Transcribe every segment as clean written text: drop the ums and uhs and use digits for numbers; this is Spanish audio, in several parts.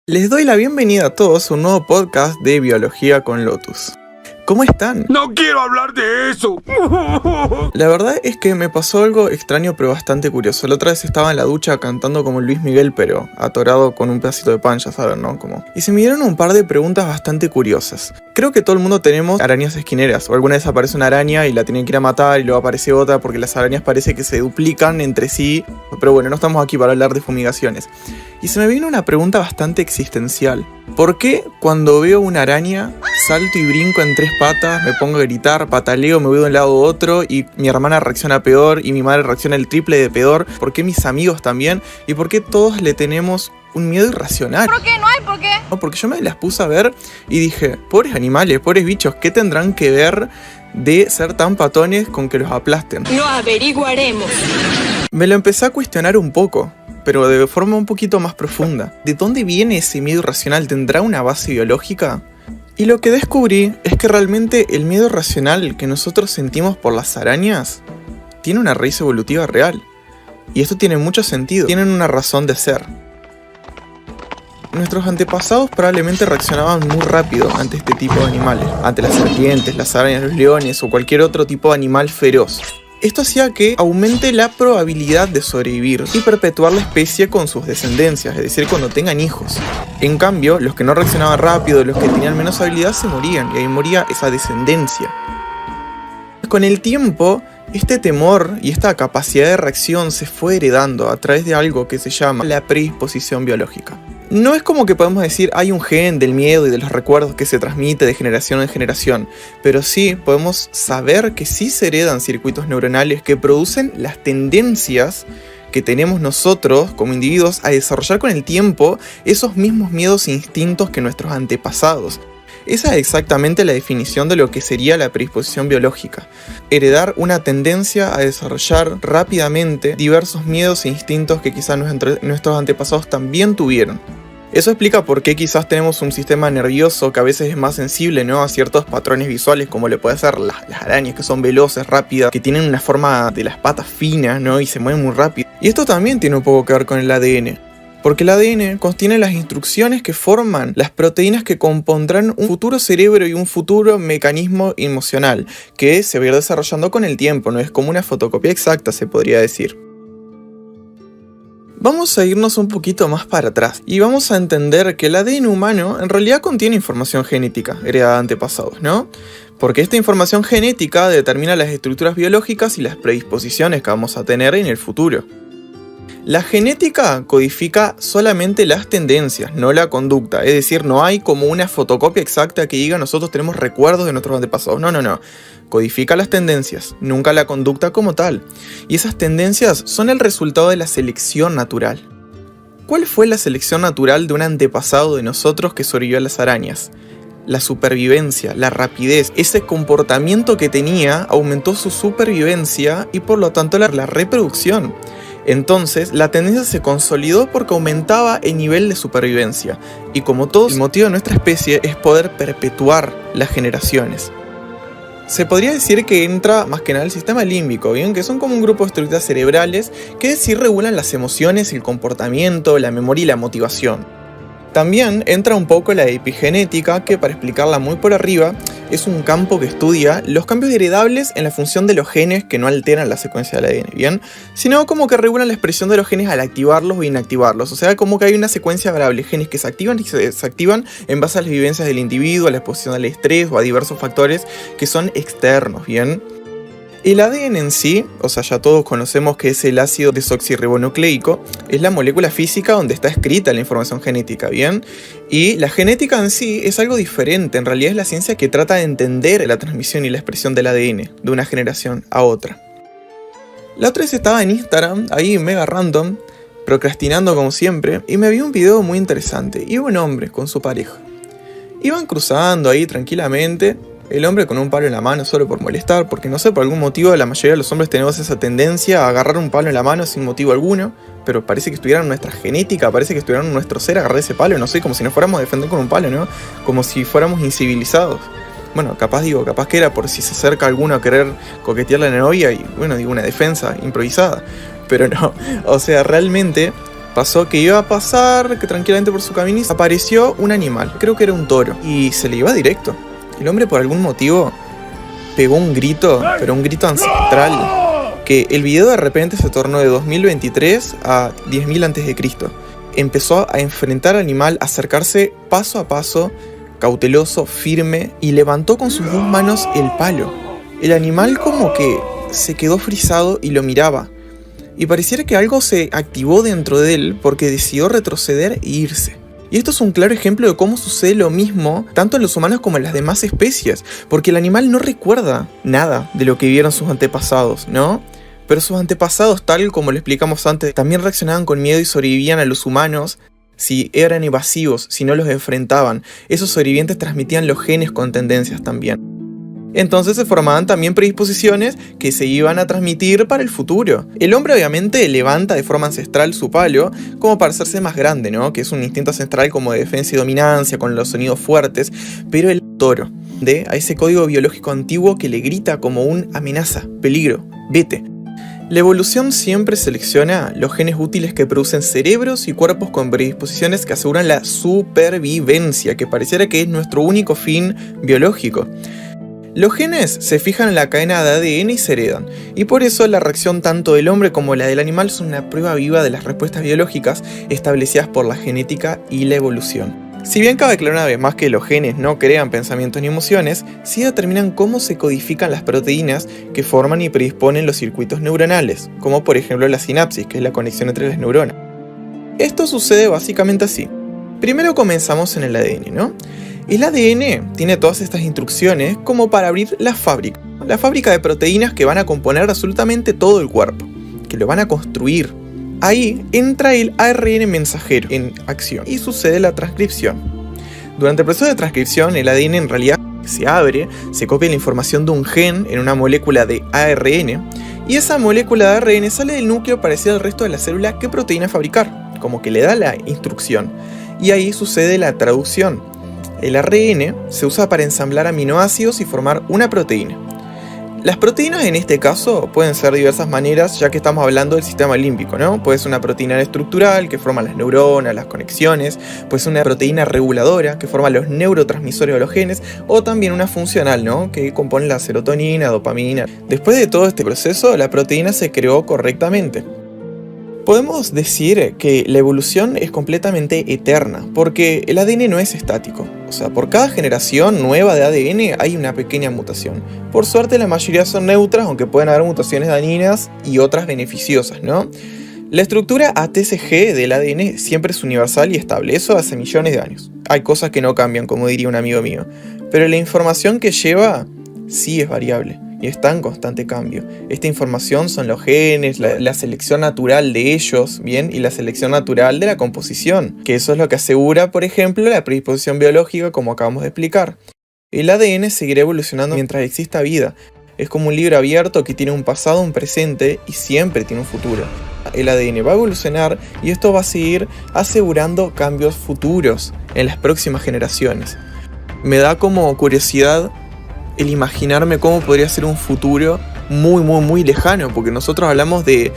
Les doy la bienvenida a todos a un nuevo podcast de Biología con Lotus. ¿Cómo están? ¡No quiero hablar de eso! La verdad es que me pasó algo extraño pero bastante curioso. La otra vez estaba en la ducha cantando como Luis Miguel, pero atorado con un pedacito de pan, ya saben, ¿no? Y se me dieron un par de preguntas bastante curiosas. Creo que todo el mundo tenemos arañas esquineras, o alguna vez aparece una araña y la tienen que ir a matar y luego aparece otra porque las arañas parece que se duplican entre sí. Pero bueno, no estamos aquí para hablar de fumigaciones. Y se me vino una pregunta bastante existencial. ¿Por qué cuando veo una araña salto y brinco en tres patas, me pongo a gritar, pataleo, me voy de un lado a otro y mi hermana reacciona peor y mi madre reacciona el triple de peor? ¿Por qué mis amigos también? ¿Y por qué todos le tenemos un miedo irracional? ¿Por qué? No hay por qué. No, porque yo me las puse a ver y dije, pobres animales, pobres bichos, ¿qué tendrán que ver de ser tan patones con que los aplasten? Lo averiguaremos. Me lo empecé a cuestionar un poco, pero de forma un poquito más profunda. ¿De dónde viene ese miedo irracional? ¿Tendrá una base biológica? Y lo que descubrí es que realmente el miedo irracional que nosotros sentimos por las arañas tiene una raíz evolutiva real. Y esto tiene mucho sentido, tienen una razón de ser. Nuestros antepasados probablemente reaccionaban muy rápido ante este tipo de animales, ante las serpientes, las arañas, los leones o cualquier otro tipo de animal feroz. Esto hacía que aumente la probabilidad de sobrevivir y perpetuar la especie con sus descendencias, es decir, cuando tengan hijos. En cambio, los que no reaccionaban rápido, los que tenían menos habilidad, se morían, y ahí moría esa descendencia. Con el tiempo, este temor y esta capacidad de reacción se fue heredando a través de algo que se llama la predisposición biológica. No es como que podemos decir hay un gen del miedo y de los recuerdos que se transmite de generación en generación, pero sí podemos saber que sí se heredan circuitos neuronales que producen las tendencias que tenemos nosotros como individuos a desarrollar con el tiempo esos mismos miedos e instintos que nuestros antepasados. Esa es exactamente la definición de lo que sería la predisposición biológica. Heredar una tendencia a desarrollar rápidamente diversos miedos e instintos que quizás nuestros antepasados también tuvieron. Eso explica por qué quizás tenemos un sistema nervioso que a veces es más sensible, ¿no?, a ciertos patrones visuales, como le puede ser las arañas, que son veloces, rápidas, que tienen una forma de las patas finas, ¿no?, y se mueven muy rápido. Y esto también tiene un poco que ver con el ADN. Porque el ADN contiene las instrucciones que forman las proteínas que compondrán un futuro cerebro y un futuro mecanismo emocional, que se va a ir desarrollando con el tiempo, no es como una fotocopia exacta, se podría decir. Vamos a irnos un poquito más para atrás y vamos a entender que el ADN humano en realidad contiene información genética heredada de antepasados, ¿no? Porque esta información genética determina las estructuras biológicas y las predisposiciones que vamos a tener en el futuro. La genética codifica solamente las tendencias, no la conducta. Es decir, no hay como una fotocopia exacta que diga nosotros tenemos recuerdos de nuestros antepasados. No. Codifica las tendencias, nunca la conducta como tal. Y esas tendencias son el resultado de la selección natural. ¿Cuál fue la selección natural de un antepasado de nosotros que sobrevivió a las arañas? La supervivencia, la rapidez, ese comportamiento que tenía aumentó su supervivencia y por lo tanto la reproducción. Entonces, la tendencia se consolidó porque aumentaba el nivel de supervivencia. Y como todos, el motivo de nuestra especie es poder perpetuar las generaciones. Se podría decir que entra más que nada el sistema límbico, ¿bien? Que son como un grupo de estructuras cerebrales que sí regulan las emociones, el comportamiento, la memoria y la motivación. También entra un poco la epigenética, que para explicarla muy por arriba, es un campo que estudia los cambios heredables en la función de los genes que no alteran la secuencia del ADN, ¿bien? Sino como que regulan la expresión de los genes al activarlos o inactivarlos. O sea, como que hay una secuencia de variables, genes que se activan y se desactivan en base a las vivencias del individuo, a la exposición al estrés o a diversos factores que son externos, ¿bien? El ADN en sí, o sea, ya todos conocemos que es el ácido desoxirribonucleico, es la molécula física donde está escrita la información genética, ¿bien? Y la genética en sí es algo diferente, en realidad es la ciencia que trata de entender la transmisión y la expresión del ADN de una generación a otra. La otra vez estaba en Instagram, ahí mega random, procrastinando como siempre, y me vi un video muy interesante. Iba un hombre con su pareja. Iban cruzando ahí tranquilamente. El hombre con un palo en la mano solo por molestar, porque no sé, por algún motivo la mayoría de los hombres tenemos esa tendencia a agarrar un palo en la mano sin motivo alguno, pero parece que estuviera en nuestra genética, parece que estuviera en nuestro ser agarrar ese palo, no sé, como si nos fuéramos a defender con un palo, ¿no? Como si fuéramos incivilizados. Bueno, capaz que era por si se acerca alguno a querer coquetearle a la novia y, bueno, digo, una defensa improvisada. Pero no, o sea, realmente Pasó que iba a pasar que tranquilamente por su camino y apareció un animal, creo que era un toro, y se le iba directo. El hombre por algún motivo pegó un grito, pero un grito ancestral, que el video de repente se tornó de 2023 a 10.000 a.C. Empezó a enfrentar al animal, a acercarse paso a paso, cauteloso, firme, y levantó con sus 2 manos el palo. El animal como que se quedó frisado y lo miraba. Y pareciera que algo se activó dentro de él porque decidió retroceder e irse. Y esto es un claro ejemplo de cómo sucede lo mismo tanto en los humanos como en las demás especies, porque el animal no recuerda nada de lo que vieron sus antepasados, ¿no? Pero sus antepasados, tal como lo explicamos antes, también reaccionaban con miedo y sobrevivían a los humanos si eran evasivos, si no los enfrentaban. Esos sobrevivientes transmitían los genes con tendencias también. Entonces se formaban también predisposiciones que se iban a transmitir para el futuro. El hombre obviamente levanta de forma ancestral su palo como para hacerse más grande, ¿no? Que es un instinto ancestral como de defensa y dominancia, con los sonidos fuertes, pero el toro, a ese código biológico antiguo que le grita como un amenaza, peligro, vete. La evolución siempre selecciona los genes útiles que producen cerebros y cuerpos con predisposiciones que aseguran la supervivencia, que pareciera que es nuestro único fin biológico. Los genes se fijan en la cadena de ADN y se heredan, y por eso la reacción tanto del hombre como la del animal son una prueba viva de las respuestas biológicas establecidas por la genética y la evolución. Si bien cabe aclarar una vez más que los genes no crean pensamientos ni emociones, sí determinan cómo se codifican las proteínas que forman y predisponen los circuitos neuronales, como por ejemplo la sinapsis, que es la conexión entre las neuronas. Esto sucede básicamente así. Primero comenzamos en el ADN, ¿no? El ADN tiene todas estas instrucciones como para abrir la fábrica de proteínas que van a componer absolutamente todo el cuerpo, que lo van a construir. Ahí entra el ARN mensajero en acción y sucede la transcripción. Durante el proceso de transcripción, el ADN en realidad se abre, se copia la información de un gen en una molécula de ARN, y esa molécula de ARN sale del núcleo para decir al resto de la célula qué proteína fabricar, como que le da la instrucción. Y ahí sucede la traducción. El ARN se usa para ensamblar aminoácidos y formar una proteína. Las proteínas en este caso pueden ser de diversas maneras, ya que estamos hablando del sistema límbico, ¿no? Puede ser una proteína estructural que forma las neuronas, las conexiones, puede ser una proteína reguladora que forma los neurotransmisores o los genes, o también una funcional, ¿no? Que compone la serotonina, dopamina. Después de todo este proceso, la proteína se creó correctamente. Podemos decir que la evolución es completamente eterna, porque el ADN no es estático. O sea, por cada generación nueva de ADN hay una pequeña mutación. Por suerte la mayoría son neutras, aunque pueden haber mutaciones dañinas y otras beneficiosas, ¿no? La estructura ATCG del ADN siempre es universal y estable, eso hace millones de años. Hay cosas que no cambian, como diría un amigo mío, pero la información que lleva sí es variable. Y está en constante cambio. Esta información son los genes, la selección natural de ellos, ¿bien? Y la selección natural de la composición, que eso es lo que asegura, por ejemplo, la predisposición biológica, como acabamos de explicar. El ADN seguirá evolucionando mientras exista vida. Es como un libro abierto que tiene un pasado, un presente y siempre tiene un futuro. El ADN va a evolucionar y esto va a seguir asegurando cambios futuros en las próximas generaciones. Me da como curiosidad el imaginarme cómo podría ser un futuro muy lejano, porque nosotros hablamos de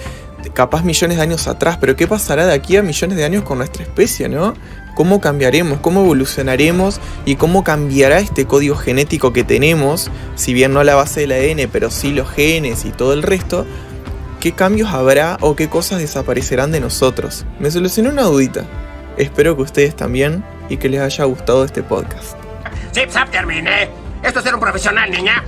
capaz millones de años atrás, pero ¿qué pasará de aquí a millones de años con nuestra especie, no? ¿Cómo cambiaremos? ¿Cómo evolucionaremos? ¿Y cómo cambiará este código genético que tenemos? Si bien no la base del ADN, pero sí los genes y todo el resto. ¿Qué cambios habrá o qué cosas desaparecerán de nosotros? Me solucionó una dudita. Espero que ustedes también y que les haya gustado este podcast. ¡Zip, zap, terminé! ¡Esto es ser un profesional, niña!